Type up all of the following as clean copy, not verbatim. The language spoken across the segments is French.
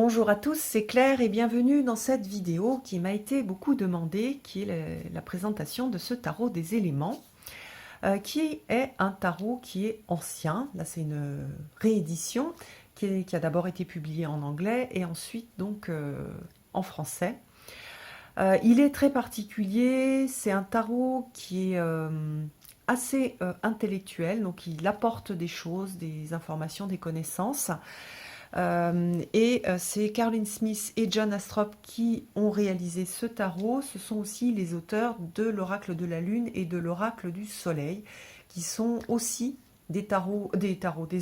Bonjour à tous, c'est Claire et bienvenue dans cette vidéo qui m'a été beaucoup demandée, qui est la présentation de ce tarot des éléments, qui est un tarot qui est ancien. Là, c'est une réédition qui a d'abord été publiée en anglais et ensuite donc en français. Il est très particulier, c'est un tarot qui est assez intellectuel, donc il apporte des choses, des informations, des connaissances. C'est Carolyn Smith et John Astrop qui ont réalisé ce tarot. Ce sont aussi les auteurs de l'Oracle de la Lune et de l'Oracle du Soleil, qui sont aussi des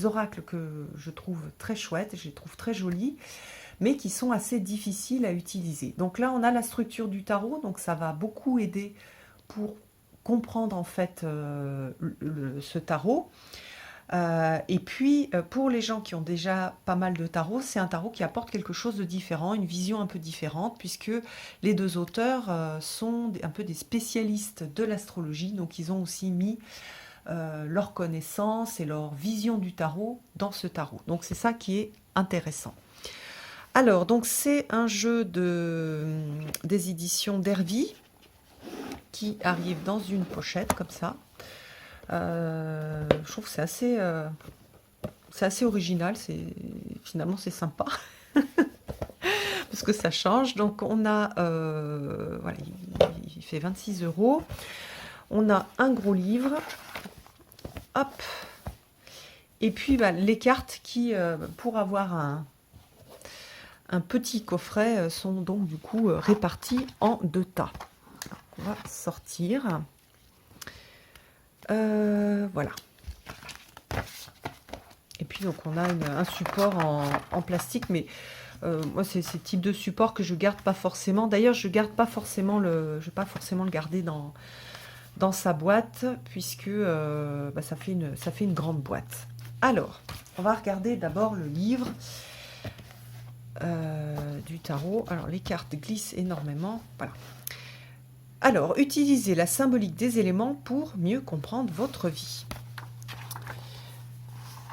oracles que je trouve très chouettes, je les trouve très jolis, mais qui sont assez difficiles à utiliser. Donc là, on a la structure du tarot, donc ça va beaucoup aider pour comprendre en fait ce tarot. Et puis, pour les gens qui ont déjà pas mal de tarots, c'est un tarot qui apporte quelque chose de différent, une vision un peu différente, puisque les deux auteurs sont un peu des spécialistes de l'astrologie, donc ils ont aussi mis leur connaissance et leur vision du tarot dans ce tarot. Donc c'est ça qui est intéressant. Alors, donc c'est un jeu des éditions Dervy qui arrive dans une pochette comme ça. Je trouve que c'est assez original, finalement c'est sympa parce que ça change. Donc on a, voilà, il fait 26 €. On a un gros livre, hop, et puis bah, les cartes qui, pour avoir un petit coffret, sont donc du coup réparties en 2 tas. Alors, on va sortir. Voilà. Et puis donc on a un support en plastique, mais moi c'est ce type de support que je garde pas forcément. D'ailleurs je garde pas forcément je vais pas forcément le garder dans sa boîte, puisque bah, ça fait une grande boîte. Alors, on va regarder d'abord le livre du tarot. Alors les cartes glissent énormément. Voilà. Alors, utilisez la symbolique des éléments pour mieux comprendre votre vie.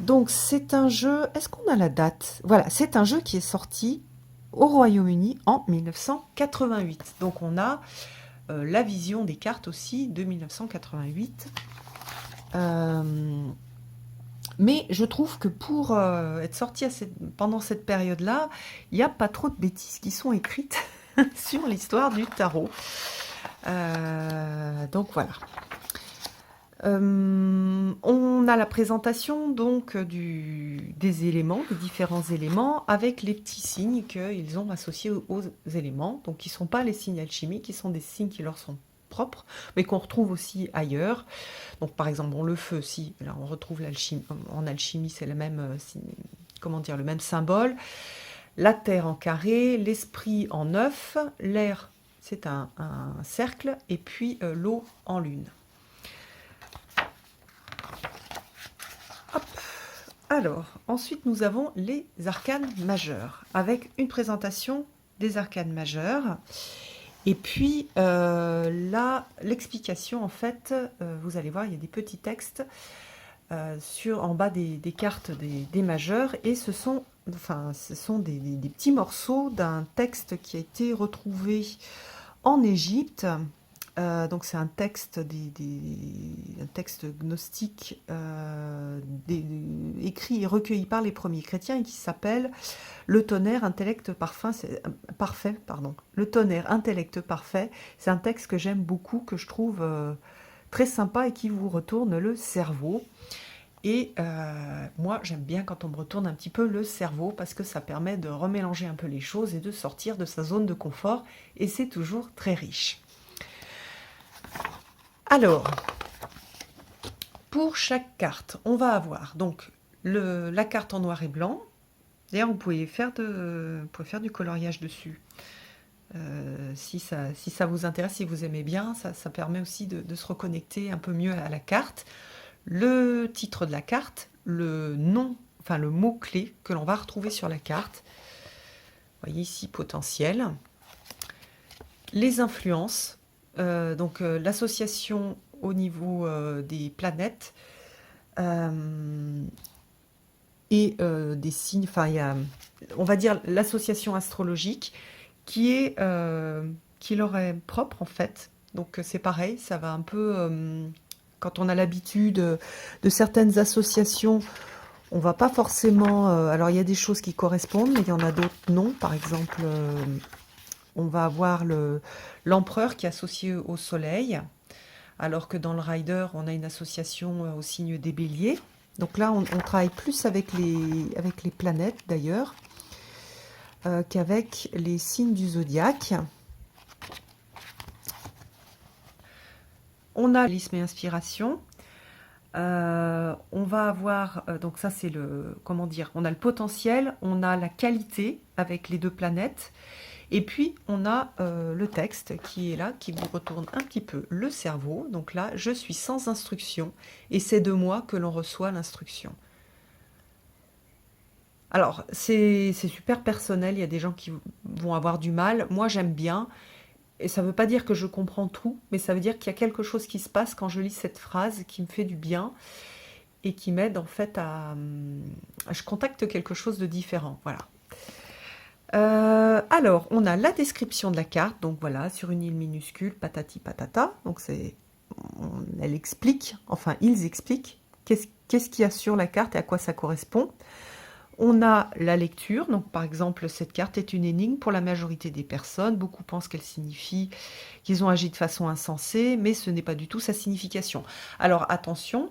Donc c'est un jeu, est-ce qu'on a la date? Voilà, c'est un jeu qui est sorti au Royaume-Uni en 1988. Donc on a la vision des cartes aussi de 1988. Mais je trouve que pour être sorti pendant cette période-là, il n'y a pas trop de bêtises qui sont écrites sur l'histoire du tarot. Donc voilà. On a la présentation donc des éléments, des différents éléments, avec les petits signes qu'ils ont associés aux éléments. Donc, ils ne sont pas les signes alchimiques, ils sont des signes qui leur sont propres, mais qu'on retrouve aussi ailleurs. Donc, par exemple, bon, le feu, si, là, on retrouve l'alchimie. En alchimie, c'est le même, comment dire, le même symbole. La terre en carré, l'esprit en œuf, l'air, c'est un cercle, et puis l'eau en lune. Alors, ensuite, nous avons les arcanes majeures, avec une présentation des arcanes majeures. Et puis, là, l'explication, en fait, vous allez voir, il y a des petits textes en bas des cartes des majeurs. Et ce sont des petits morceaux d'un texte qui a été retrouvé en Égypte. Donc c'est un texte, un texte gnostique écrit et recueilli par les premiers chrétiens et qui s'appelle Le tonnerre, intellect parfait. Pardon. Le tonnerre, intellect parfait. C'est un texte que j'aime beaucoup, que je trouve très sympa et qui vous retourne le cerveau. Et moi, j'aime bien quand on me retourne un petit peu le cerveau parce que ça permet de remélanger un peu les choses et de sortir de sa zone de confort. Et c'est toujours très riche. Alors, pour chaque carte, on va avoir donc la carte en noir et blanc. D'ailleurs, vous pouvez faire du coloriage dessus. Si ça vous intéresse, si vous aimez bien, ça permet aussi de se reconnecter un peu mieux à la carte. Le titre de la carte, le nom, enfin le mot-clé que l'on va retrouver sur la carte. Vous voyez ici, potentiel. Les influences. Donc l'association au niveau des planètes, et et des signes, enfin il y a, on va dire, l'association astrologique qui leur est propre en fait. Donc c'est pareil, ça va un peu, quand on a l'habitude de certaines associations, on va pas forcément, alors il y a des choses qui correspondent, mais il y en a d'autres non. Par exemple, on va avoir l'empereur qui est associé au soleil, alors que dans le rider, on a une association au signe des béliers. Donc là, on travaille plus avec les planètes d'ailleurs, qu'avec les signes du zodiaque. On a réalisme et inspiration. On va avoir, donc ça c'est le, comment dire, on a le potentiel, on a la qualité avec les deux planètes, et puis on a le texte qui est là, qui vous retourne un petit peu le cerveau. Donc là, je suis sans instruction, et c'est de moi que l'on reçoit l'instruction. Alors, c'est super personnel, il y a des gens qui vont avoir du mal. Moi, j'aime bien, et ça ne veut pas dire que je comprends tout, mais ça veut dire qu'il y a quelque chose qui se passe quand je lis cette phrase qui me fait du bien et qui m'aide en fait à... Je contacte quelque chose de différent, voilà. Alors, on a la description de la carte, donc voilà, sur une île minuscule, patati patata, donc elle explique, enfin ils expliquent qu'est-ce qu'il y a sur la carte et à quoi ça correspond. On a la lecture, donc par exemple, cette carte est une énigme pour la majorité des personnes. Beaucoup pensent qu'elle signifie qu'ils ont agi de façon insensée, mais ce n'est pas du tout sa signification. Alors attention,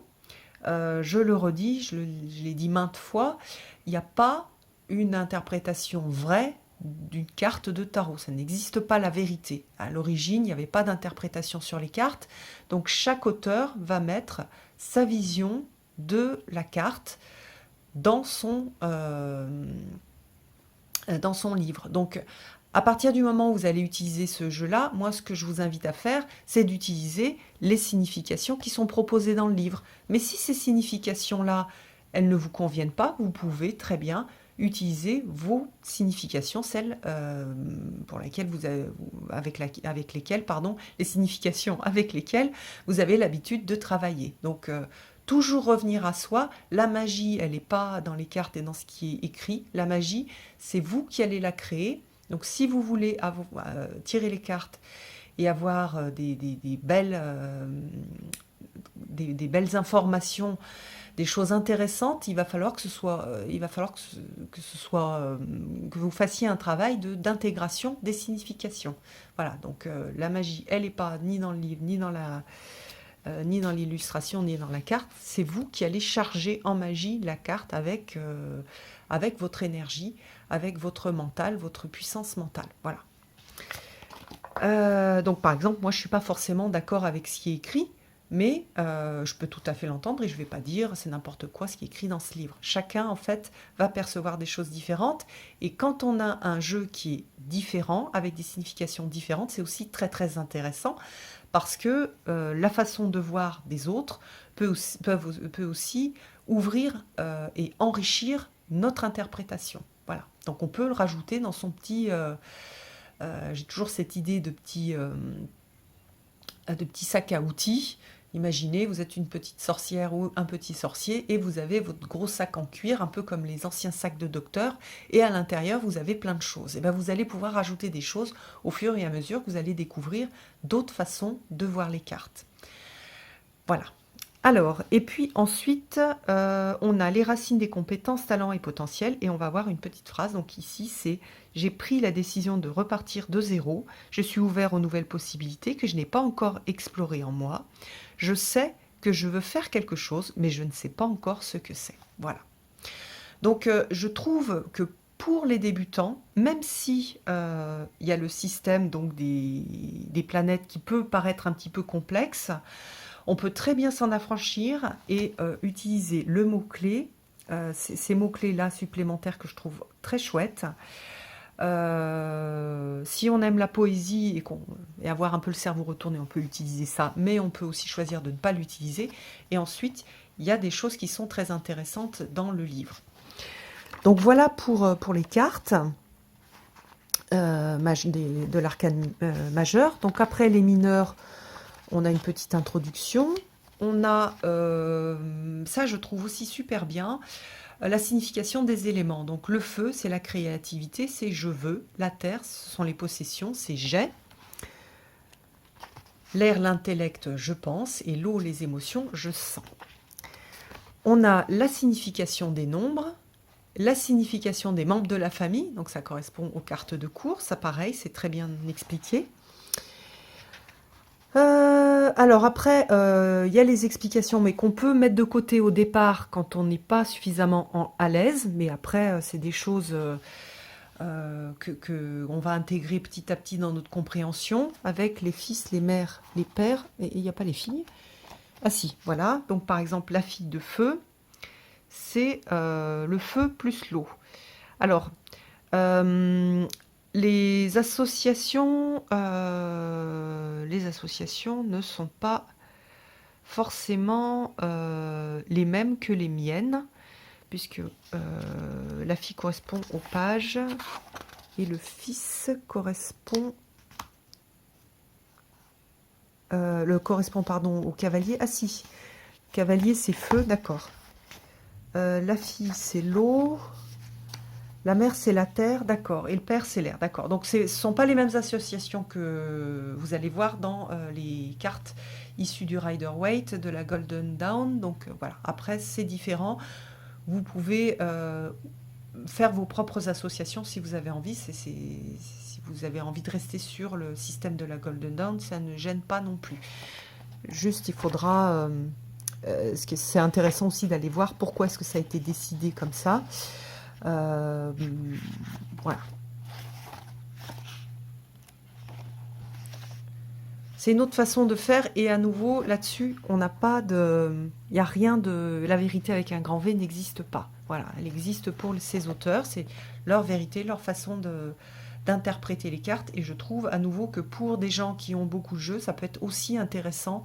je le redis, je l'ai dit maintes fois, il n'y a pas une interprétation vraie d'une carte de tarot. Ça n'existe pas la vérité. À l'origine, il n'y avait pas d'interprétation sur les cartes, donc chaque auteur va mettre sa vision de la carte dans son livre. Donc, à partir du moment où vous allez utiliser ce jeu-là, moi, ce que je vous invite à faire, c'est d'utiliser les significations qui sont proposées dans le livre. Mais si ces significations-là, elles ne vous conviennent pas, vous pouvez très bien utiliser vos significations, celles pour lesquelles avec lesquelles, pardon, les significations avec lesquelles vous avez l'habitude de travailler. Donc, toujours revenir à soi. La magie, elle n'est pas dans les cartes et dans ce qui est écrit. La magie, c'est vous qui allez la créer. Donc si vous voulez tirer les cartes et avoir des belles informations, des choses intéressantes, il va falloir que que vous fassiez un travail d'intégration des significations. Voilà, donc la magie, elle n'est pas ni dans le livre, ni dans l'illustration, ni dans la carte. C'est vous qui allez charger en magie la carte avec votre énergie, avec votre mental, votre puissance mentale. Voilà. Donc par exemple, moi je ne suis pas forcément d'accord avec ce qui est écrit, mais je peux tout à fait l'entendre et je ne vais pas dire c'est n'importe quoi ce qui est écrit dans ce livre. Chacun en fait va percevoir des choses différentes, et quand on a un jeu qui est différent, avec des significations différentes, c'est aussi très très intéressant, parce que la façon de voir des autres peut aussi ouvrir et enrichir notre interprétation. Voilà. Donc on peut le rajouter dans son petit... j'ai toujours cette idée de petit sac à outils. Imaginez, vous êtes une petite sorcière ou un petit sorcier et vous avez votre gros sac en cuir, un peu comme les anciens sacs de docteur, et à l'intérieur, vous avez plein de choses. Et bien, vous allez pouvoir rajouter des choses au fur et à mesure que vous allez découvrir d'autres façons de voir les cartes. Voilà. Alors, et puis ensuite, on a les racines des compétences, talents et potentiels, et on va voir une petite phrase. Donc ici, c'est « J'ai pris la décision de repartir de zéro. Je suis ouvert aux nouvelles possibilités que je n'ai pas encore explorées en moi. Je sais que je veux faire quelque chose, mais je ne sais pas encore ce que c'est. » Voilà. Donc, je trouve que pour les débutants, même si il y a le système donc des planètes qui peut paraître un petit peu complexe, on peut très bien s'en affranchir et utiliser le mot-clé, ces mots-clés-là supplémentaires que je trouve très chouettes. Si on aime la poésie et avoir un peu le cerveau retourné, on peut utiliser ça, mais on peut aussi choisir de ne pas l'utiliser. Et ensuite, il y a des choses qui sont très intéressantes dans le livre. Donc voilà pour les cartes de l'arcane majeur. Donc après les mineurs, on a une petite introduction. On a, ça je trouve aussi super bien, la signification des éléments. Donc le feu, c'est la créativité, c'est je veux. La terre, ce sont les possessions, c'est j'ai. L'air, l'intellect, je pense. Et l'eau, les émotions, je sens. On a la signification des nombres, la signification des membres de la famille. Donc ça correspond aux cartes de course. Ça, pareil, c'est très bien expliqué. Alors après, il y a les explications, mais qu'on peut mettre de côté au départ quand on n'est pas suffisamment à l'aise. Mais après, c'est des choses que on va intégrer petit à petit dans notre compréhension avec les fils, les mères, les pères. Et il n'y a pas les filles. Ah si, voilà. Donc par exemple, la fille de feu, c'est le feu plus l'eau. Alors, les associations ne sont pas forcément les mêmes que les miennes, puisque la fille correspond au page et le fils correspond au cavalier. Ah si, cavalier c'est feu, d'accord. La fille c'est l'eau. La mère, c'est la terre, d'accord. Et le père, c'est l'air, d'accord. Donc, ce ne sont pas les mêmes associations que vous allez voir dans les cartes issues du Rider-Waite, de la Golden Dawn. Donc, voilà. Après, c'est différent. Vous pouvez faire vos propres associations si vous avez envie. Si vous avez envie de rester sur le système de la Golden Dawn, ça ne gêne pas non plus. Juste, il faudra... c'est intéressant aussi d'aller voir pourquoi est-ce que ça a été décidé comme ça. Voilà. C'est une autre façon de faire et à nouveau là-dessus on n'a pas de, il n'y a rien de, la vérité avec un grand V n'existe pas. Voilà, elle existe pour ces auteurs, c'est leur vérité, leur façon d'interpréter les cartes et je trouve à nouveau que pour des gens qui ont beaucoup de jeux, ça peut être aussi intéressant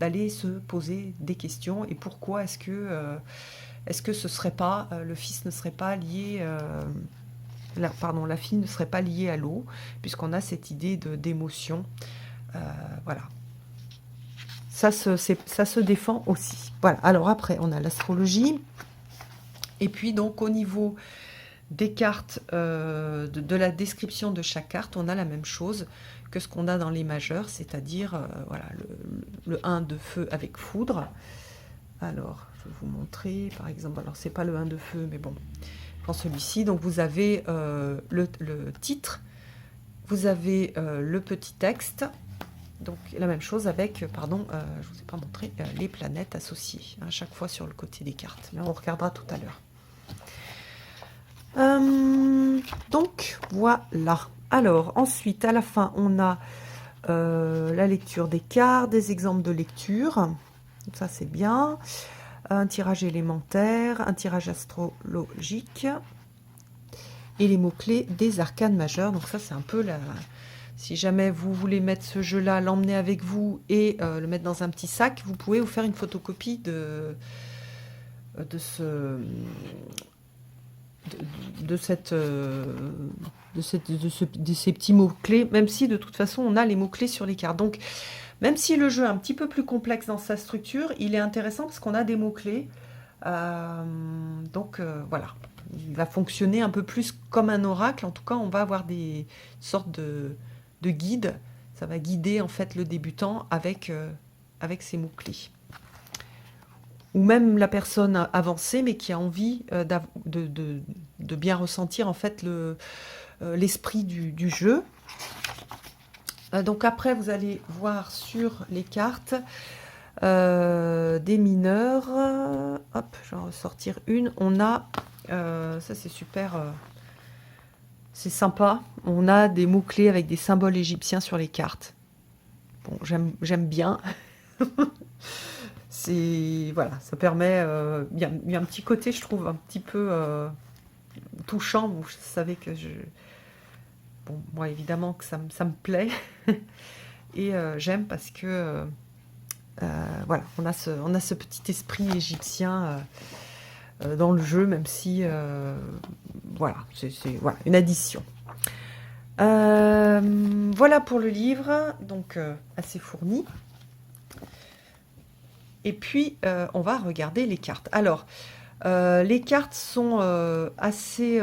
d'aller se poser des questions et pourquoi est-ce que ce serait pas, le fils ne serait pas lié, la fille ne serait pas liée à l'eau, puisqu'on a cette idée d'émotion. Voilà. Ça se défend aussi. Voilà. Alors après, on a l'astrologie. Et puis donc au niveau des cartes, de la description de chaque carte, on a la même chose que ce qu'on a dans les majeurs, c'est-à-dire voilà, le 1 de feu avec foudre. Alors, je vais vous montrer, par exemple, alors c'est pas le 1 de feu, mais bon, je prends celui-ci. Donc vous avez le titre, vous avez le petit texte, donc la même chose avec, pardon, je vous ai pas montré, les planètes associées, à chaque fois sur le côté des cartes. Là, on regardera tout à l'heure. Donc, voilà. Alors, ensuite, à la fin, on a la lecture des cartes, des exemples de lecture. Ça, c'est bien. Un tirage élémentaire, un tirage astrologique et les mots-clés des arcanes majeures. Donc ça, c'est un peu la... Si jamais vous voulez mettre ce jeu-là, l'emmener avec vous et le mettre dans un petit sac, vous pouvez vous faire une photocopie de ces petits mots-clés, même si de toute façon, on a les mots-clés sur les cartes. Donc, même si le jeu est un petit peu plus complexe dans sa structure, il est intéressant parce qu'on a des mots-clés. Donc, voilà. Il va fonctionner un peu plus comme un oracle. En tout cas, on va avoir des sortes de guides. Ça va guider en fait le débutant avec ces mots-clés. Ou même la personne avancée, mais qui a envie de bien ressentir en fait l'esprit du jeu. Donc après, vous allez voir sur les cartes des mineurs. Hop, je vais en ressortir une. On a, ça c'est super, c'est sympa. On a des mots-clés avec des symboles égyptiens sur les cartes. Bon, j'aime bien. Voilà, ça permet. Il y a un petit côté, je trouve, un petit peu touchant. Vous savez que bon, moi, évidemment que ça me plaît. Et j'aime parce que voilà, on a ce petit esprit égyptien dans le jeu, même si voilà, c'est voilà, une addition. Voilà pour le livre, donc assez fourni. Et puis on va regarder les cartes. Alors, Les cartes sont assez...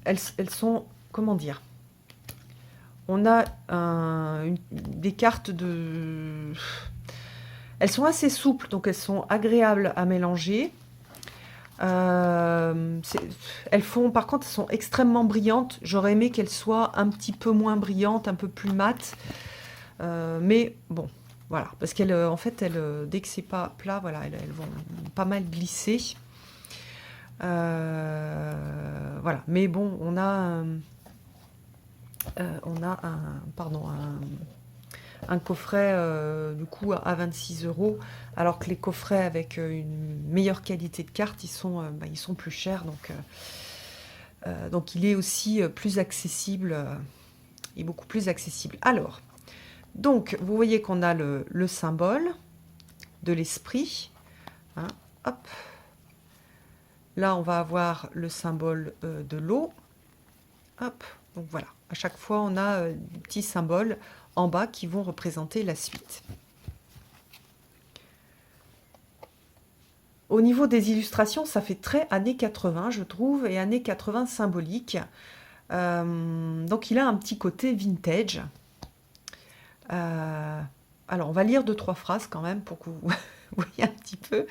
elles sont... Comment dire? On a des cartes de... Elles sont assez souples, donc elles sont agréables à mélanger. Elles font, par contre, elles sont extrêmement brillantes. J'aurais aimé qu'elles soient un petit peu moins brillantes, un peu plus mates. Mais bon, voilà. Parce qu'elles, en fait, dès que c'est pas plat, voilà, elles vont pas mal glisser. Voilà. Mais bon, on a un coffret du coup à 26 €, alors que les coffrets avec une meilleure qualité de cartes, ils sont plus chers. Donc il est aussi plus accessible, et beaucoup plus accessible. Alors, donc vous voyez qu'on a le symbole de l'esprit. Hein, hop. Là, on va avoir le symbole de l'eau. Hop. Donc voilà. À chaque fois, on a des petits symboles en bas qui vont représenter la suite. Au niveau des illustrations, ça fait très années 80, je trouve, et années 80 symbolique. Donc il a un petit côté vintage. Alors, on va lire 2-3 phrases quand même pour que vous voyez un petit peu.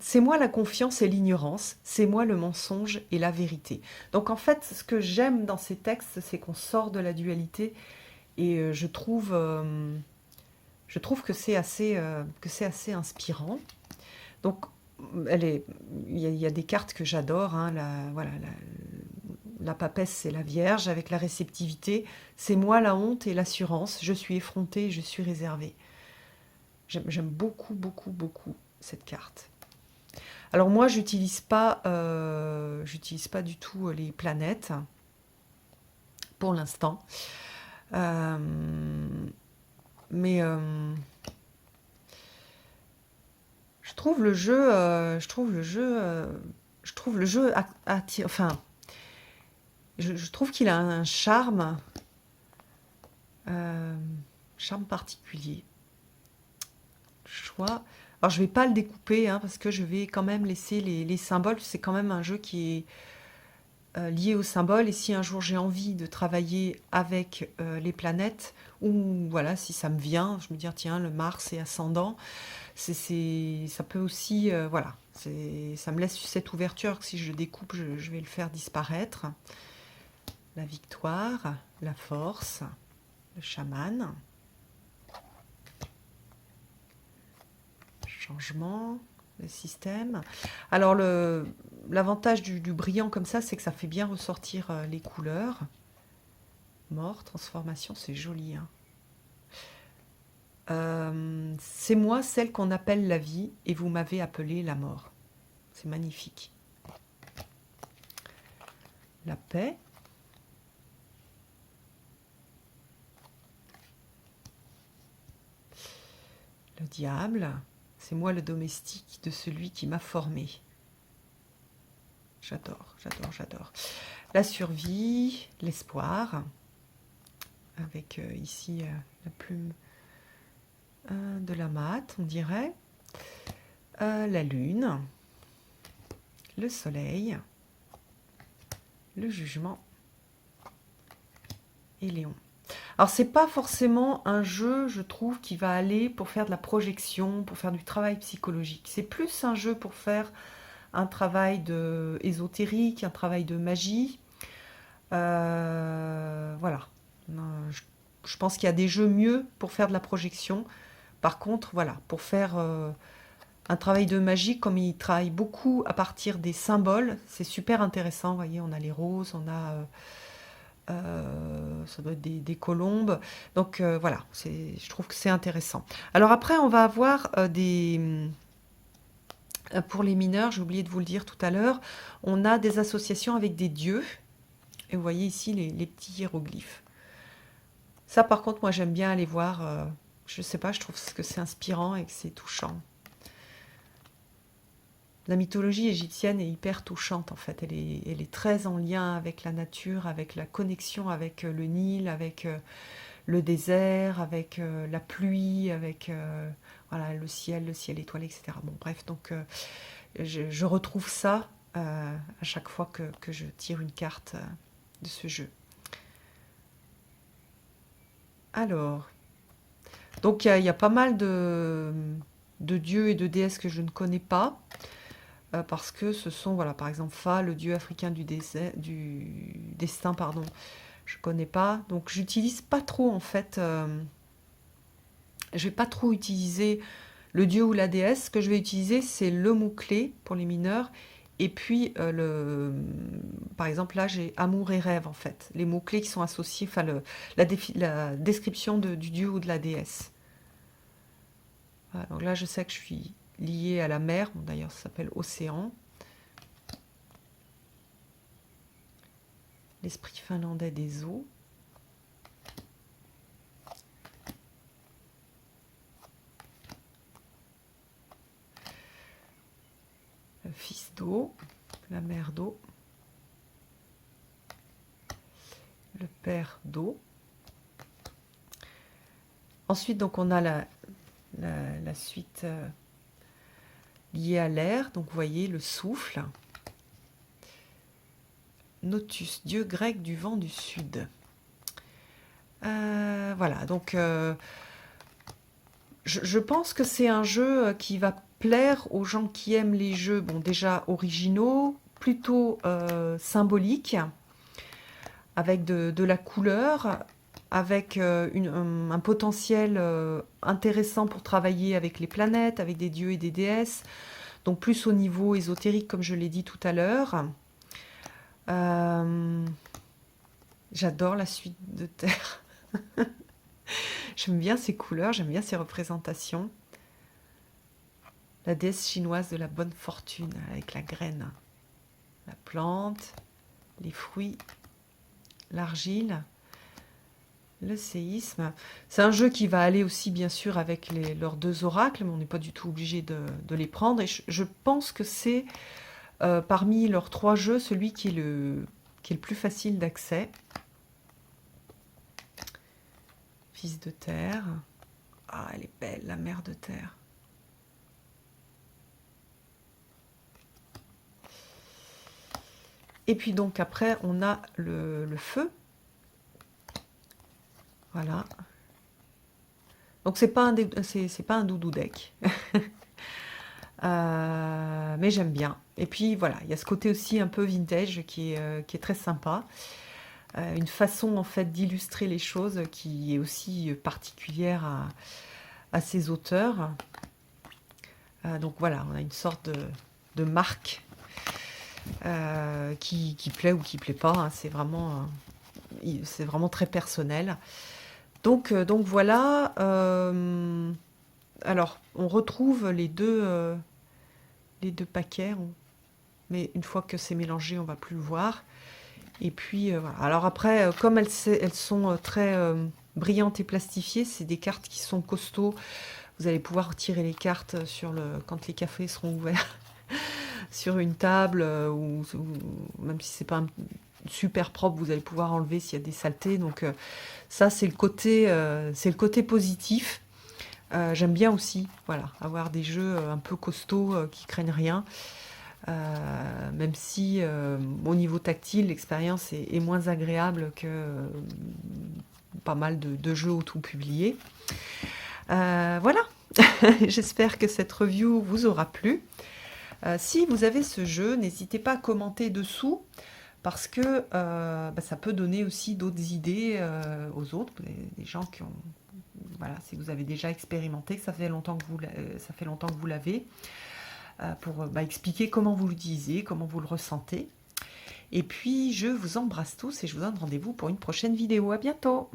C'est moi la confiance et l'ignorance, c'est moi le mensonge et la vérité. Donc en fait, ce que j'aime dans ces textes, c'est qu'on sort de la dualité, et je trouve que c'est assez inspirant. Donc il y a des cartes que j'adore, hein, la papesse, c'est la Vierge, avec la réceptivité. C'est moi la honte et l'assurance. Je suis effrontée, je suis réservée. J'aime beaucoup, beaucoup, beaucoup cette carte. Alors moi, j'utilise pas du tout les planètes pour l'instant. Mais je trouve le jeu, enfin, je trouve qu'il a un charme particulier. Choix. Alors je vais pas le découper, hein, parce que je vais quand même laisser les symboles. C'est quand même un jeu qui est lié aux symboles. Et si un jour j'ai envie de travailler avec les planètes, ou voilà, si ça me vient, je me dis tiens, le Mars est ascendant, ça peut aussi, voilà, ça me laisse cette ouverture que si je découpe, je vais le faire disparaître. La victoire, la force, le chaman, changement, le système. Alors l'avantage du brillant comme ça, c'est que ça fait bien ressortir les couleurs. Mort, transformation, c'est joli, hein. C'est moi celle qu'on appelle la vie et vous m'avez appelée la mort. C'est magnifique. La paix. Le diable. C'est moi le domestique de celui qui m'a formé. J'adore, j'adore, j'adore. La survie, l'espoir. Avec ici la plume de la mate, on dirait. La lune, le soleil, le jugement et Léon. Alors c'est pas forcément un jeu, je trouve, qui va aller pour faire de la projection, pour faire du travail psychologique. C'est plus un jeu pour faire un travail de ésotérique, un travail de magie. Voilà. Je pense qu'il y a des jeux mieux pour faire de la projection. Par contre, voilà, pour faire un travail de magie, comme il travaille beaucoup à partir des symboles, c'est super intéressant. Vous voyez, on a les roses, on a ça doit être des colombes. Donc voilà, je trouve que c'est intéressant. Alors après, on va avoir pour les mineurs, j'ai oublié de vous le dire tout à l'heure, on a des associations avec des dieux. Et vous voyez ici les petits hiéroglyphes. Ça, par contre, moi, j'aime bien aller voir. Je sais pas, je trouve que c'est inspirant et que c'est touchant. La mythologie égyptienne est hyper touchante, en fait. Elle est très en lien avec la nature, avec la connexion avec le Nil, avec le désert, avec la pluie, avec voilà, le ciel étoilé, etc. Bon, bref, donc je retrouve ça à chaque fois que je tire une carte de ce jeu. Alors, donc il y a pas mal de dieux et de déesses que je ne connais pas, parce que ce sont, voilà, par exemple, Fa, le dieu africain du destin, pardon, je connais pas. Donc j'utilise pas trop, en fait, je vais pas trop utiliser le dieu ou la déesse. Ce que je vais utiliser, c'est le mot-clé pour les mineurs. Et puis, par exemple, là, j'ai amour et rêve, en fait. Les mots-clés qui sont associés, enfin, la description du dieu ou de la déesse. Voilà, donc là, je sais que je suis liée à la mer. Bon, d'ailleurs, ça s'appelle océan. L'esprit finlandais des eaux. Le fils d'eau, la mère d'eau, le père d'eau. Ensuite, donc, on a la suite liée à l'air. Donc, vous voyez, le souffle. Notus, dieu grec du vent du sud. Voilà, donc je pense que c'est un jeu qui va plaire aux gens qui aiment les jeux, bon, déjà originaux, plutôt symboliques, avec de la couleur, avec un potentiel intéressant pour travailler avec les planètes, avec des dieux et des déesses, donc plus au niveau ésotérique, comme je l'ai dit tout à l'heure. J'adore la suite de Terre. J'aime bien ces couleurs, j'aime bien ces représentations. La déesse chinoise de la bonne fortune, avec la graine, la plante, les fruits, l'argile, le séisme. C'est un jeu qui va aller aussi, bien sûr, avec leurs deux oracles, mais on n'est pas du tout obligé de les prendre. Et je pense que c'est, parmi leurs trois jeux, celui qui est le plus facile d'accès. Fils de terre. Ah, elle est belle, la mère de terre. Et puis donc après, on a le feu. Voilà. Donc c'est pas un doudou deck. Mais j'aime bien. Et puis voilà, il y a ce côté aussi un peu vintage qui est très sympa. Une façon en fait d'illustrer les choses qui est aussi particulière à ces auteurs. Donc voilà, on a une sorte de marque qui plaît ou qui plaît pas, hein. C'est vraiment très personnel. Donc voilà. Alors, on retrouve les deux paquets, mais une fois que c'est mélangé, on va plus le voir. Et puis voilà. Alors après, comme elles sont très brillantes et plastifiées, c'est des cartes qui sont costauds. Vous allez pouvoir tirer les cartes quand les cafés seront ouverts sur une table, ou même si c'est pas super propre, vous allez pouvoir enlever s'il y a des saletés. Donc ça, c'est le côté positif. J'aime bien aussi, voilà, avoir des jeux un peu costauds qui craignent rien. Même si au niveau tactile, l'expérience est moins agréable que pas mal de jeux auto-publiés. Voilà, j'espère que cette review vous aura plu. Si vous avez ce jeu, n'hésitez pas à commenter dessous, parce que ça peut donner aussi d'autres idées aux autres, des gens qui ont... Voilà, si vous avez déjà expérimenté, que ça fait longtemps que vous l'avez, pour expliquer comment vous l'utilisez, comment vous le ressentez. Et puis, je vous embrasse tous et je vous donne rendez-vous pour une prochaine vidéo. À bientôt!